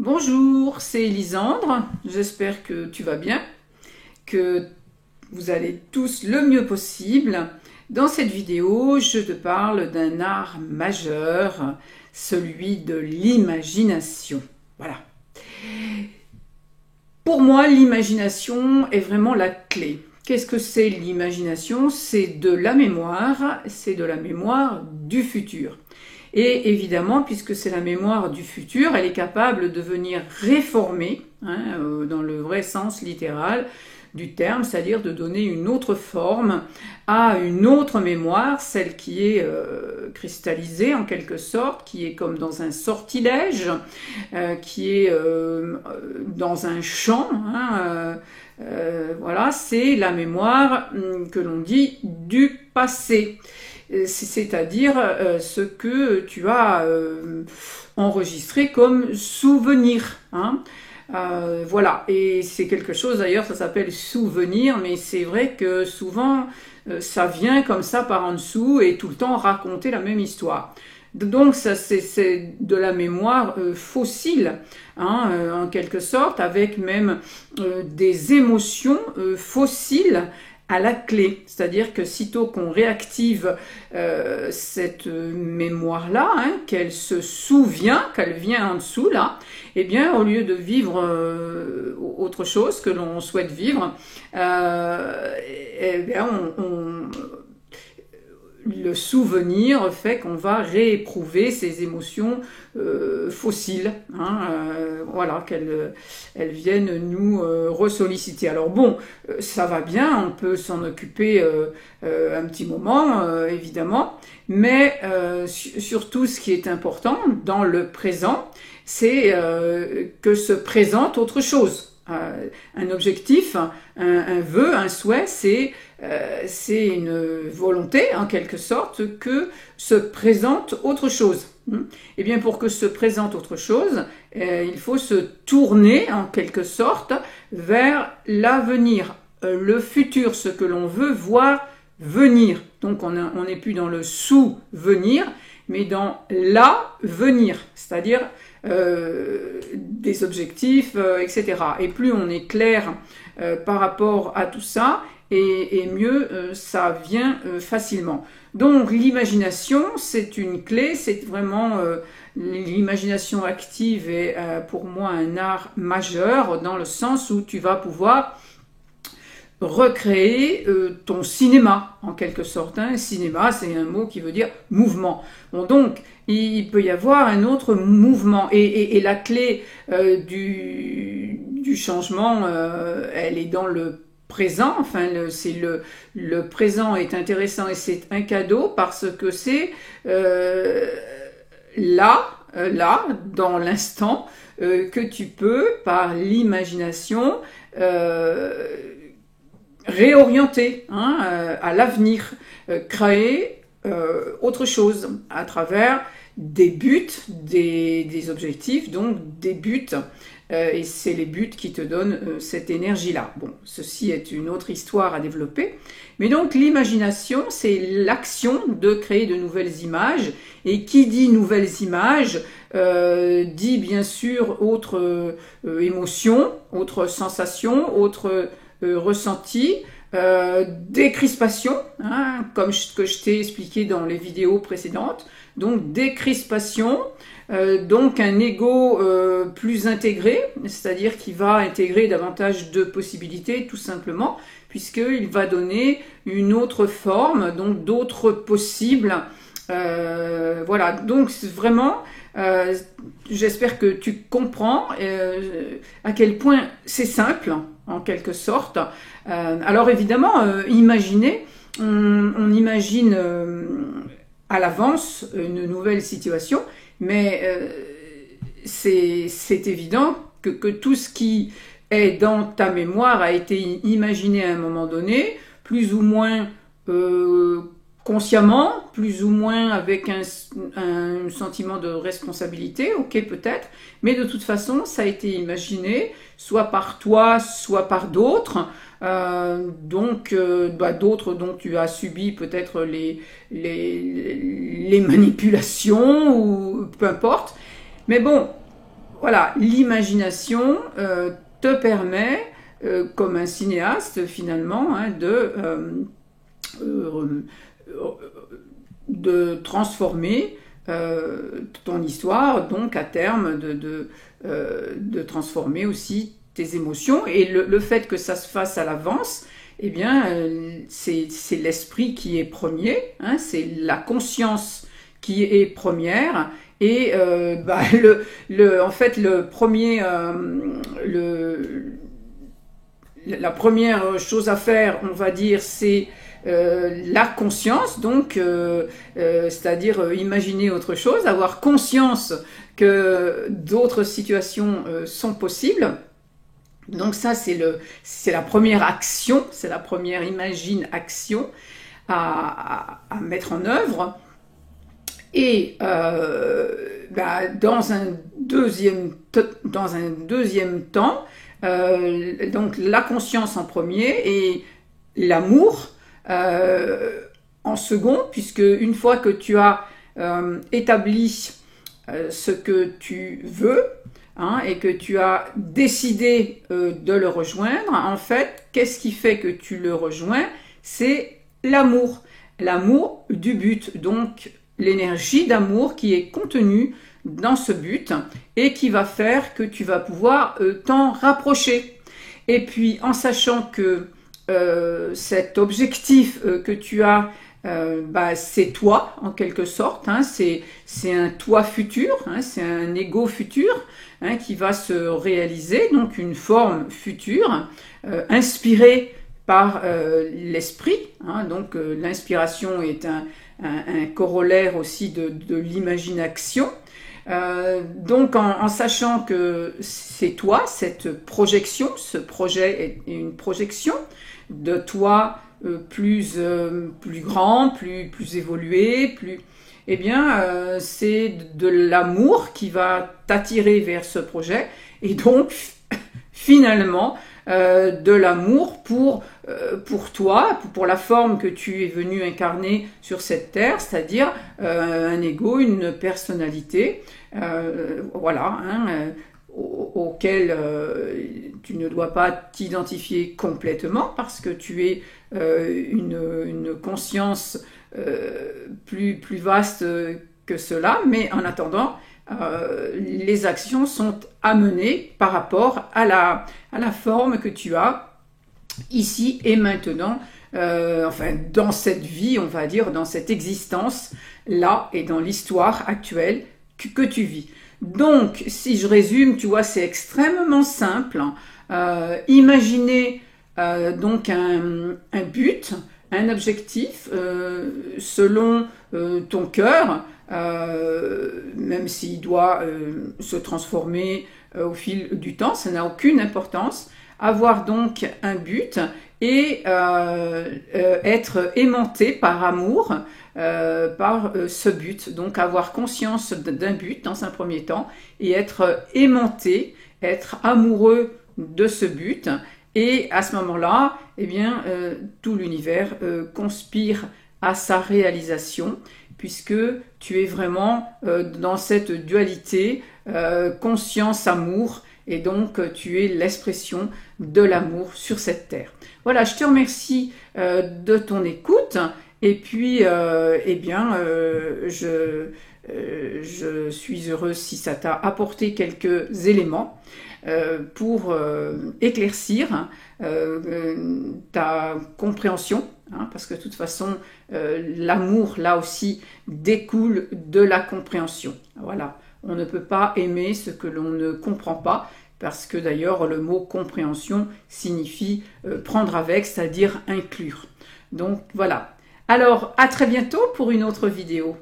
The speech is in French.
Bonjour, c'est Elisandre, j'espère que tu vas bien, que vous allez tous le mieux possible. Dans cette vidéo, je te parle d'un art majeur, celui de l'imagination. Voilà. Pour moi, l'imagination est vraiment la clé. Qu'est-ce que c'est l'imagination? C'est de la mémoire, c'est de la mémoire du futur. Et évidemment, puisque c'est la mémoire du futur, elle est capable de venir réformer, dans le vrai sens littéral du terme, c'est-à-dire de donner une autre forme à une autre mémoire, celle qui est cristallisée en quelque sorte, qui est comme dans un sortilège, qui est dans un champ. Voilà, c'est la mémoire que l'on dit du passé. C'est-à-dire ce que tu as enregistré comme souvenir. Voilà, et c'est quelque chose d'ailleurs, ça s'appelle souvenir, mais c'est vrai que souvent ça vient comme ça par en dessous et tout le temps raconter la même histoire. Donc ça c'est de la mémoire fossile, en quelque sorte, avec même des émotions fossiles à la clé, c'est-à-dire que sitôt qu'on réactive cette mémoire-là, qu'elle se souvient, qu'elle vient en dessous là, eh bien au lieu de vivre autre chose que l'on souhaite vivre, eh bien le souvenir fait qu'on va rééprouver ces émotions fossiles, voilà, qu'elles viennent nous ressolliciter. Alors bon, ça va bien, on peut s'en occuper un petit moment, évidemment, mais surtout ce qui est important dans le présent, c'est que se présente autre chose. Un objectif, un vœu, un souhait, c'est une volonté en quelque sorte que se présente autre chose. Et bien pour que se présente autre chose, il faut se tourner en quelque sorte vers l'avenir, le futur, ce que l'on veut voir venir. Donc on n'est plus dans le souvenir, mais dans l'avenir, c'est-à-dire des objectifs, etc. Et plus on est clair par rapport à tout ça, et mieux ça vient facilement. Donc l'imagination, c'est une clé, c'est vraiment l'imagination active est pour moi un art majeur dans le sens où tu vas pouvoir recréer ton cinéma en quelque sorte. Cinéma, c'est un mot qui veut dire mouvement. Bon, donc il peut y avoir un autre mouvement et la clé du changement, elle est dans le présent. Enfin, le présent est intéressant et c'est un cadeau parce que c'est là, dans l'instant, que tu peux, par l'imagination, réorienter à l'avenir, créer autre chose à travers des buts, des objectifs, donc des buts, et c'est les buts qui te donnent cette énergie-là. Bon, ceci est une autre histoire à développer, mais donc l'imagination, c'est l'action de créer de nouvelles images, et qui dit nouvelles images, dit bien sûr autre émotion, autre sensation, autre ressenti, décrispation, comme que je t'ai expliqué dans les vidéos précédentes. Donc décrispation, donc un ego plus intégré, c'est-à-dire qu'il va intégrer davantage de possibilités tout simplement, puisqu'il va donner une autre forme, donc d'autres possibles. Voilà, donc vraiment, j'espère que tu comprends à quel point c'est simple, en quelque sorte. Alors évidemment, imaginez, on imagine à l'avance une nouvelle situation, mais c'est évident que tout ce qui est dans ta mémoire a été imaginé à un moment donné, plus ou moins consciemment, plus ou moins avec un sentiment de responsabilité, ok peut-être, mais de toute façon ça a été imaginé, soit par toi, soit par d'autres, d'autres dont tu as subi peut-être les manipulations, ou peu importe, mais bon, voilà, l'imagination te permet, comme un cinéaste finalement, hein, de transformer ton histoire, donc à terme de transformer aussi tes émotions. Et le fait que ça se fasse à l'avance, eh bien, c'est l'esprit qui est premier, hein, c'est la conscience qui est première. Et en fait, la première chose à faire, on va dire, c'est la conscience, donc c'est-à-dire imaginer autre chose, avoir conscience que d'autres situations sont possibles. Donc ça, c'est la première action, c'est la première imagine-action à mettre en œuvre. Et dans un deuxième temps, donc la conscience en premier et l'amour en second, puisque une fois que tu as établi ce que tu veux, hein, et que tu as décidé de le rejoindre, en fait, qu'est-ce qui fait que tu le rejoins? C'est l'amour du but, donc l'énergie d'amour qui est contenue dans ce but et qui va faire que tu vas pouvoir t'en rapprocher. Et puis en sachant que cet objectif que tu as, c'est toi en quelque sorte, hein, c'est un toi futur, hein, c'est un ego futur, hein, qui va se réaliser, donc une forme future inspirée par l'esprit, hein, donc l'inspiration est un corollaire aussi de l'imagination. Donc en sachant que c'est toi, cette projection, ce projet est une projection de toi plus grand, plus évolué, eh bien c'est de l'amour qui va t'attirer vers ce projet et donc finalement de l'amour pour toi, pour la forme que tu es venu incarner sur cette terre, c'est-à-dire un ego, une personnalité, voilà, hein, auquel tu ne dois pas t'identifier complètement parce que tu es une conscience plus vaste que cela, mais en attendant, les actions sont amenées par rapport à la forme que tu as ici et maintenant, enfin dans cette vie, on va dire, dans cette existence là et dans l'histoire actuelle que tu vis. Donc, si je résume, tu vois, c'est extrêmement simple. Imaginez donc un but, un objectif selon ton cœur, même s'il doit se transformer au fil du temps, ça n'a aucune importance. Avoir donc un but et être aimanté par amour par ce but. Donc avoir conscience d'un but dans un premier temps et être aimanté, être amoureux de ce but. Et à ce moment-là, eh bien, tout l'univers conspire à sa réalisation puisque tu es vraiment dans cette dualité conscience-amour. Et donc, tu es l'expression de l'amour sur cette terre. Voilà, je te remercie de ton écoute. Et puis, eh bien, je suis heureuse si ça t'a apporté quelques éléments pour éclaircir ta compréhension. Hein, parce que de toute façon, l'amour, là aussi, découle de la compréhension. Voilà. On ne peut pas aimer ce que l'on ne comprend pas, parce que d'ailleurs le mot compréhension signifie prendre avec, c'est-à-dire inclure. Donc voilà. Alors à très bientôt pour une autre vidéo.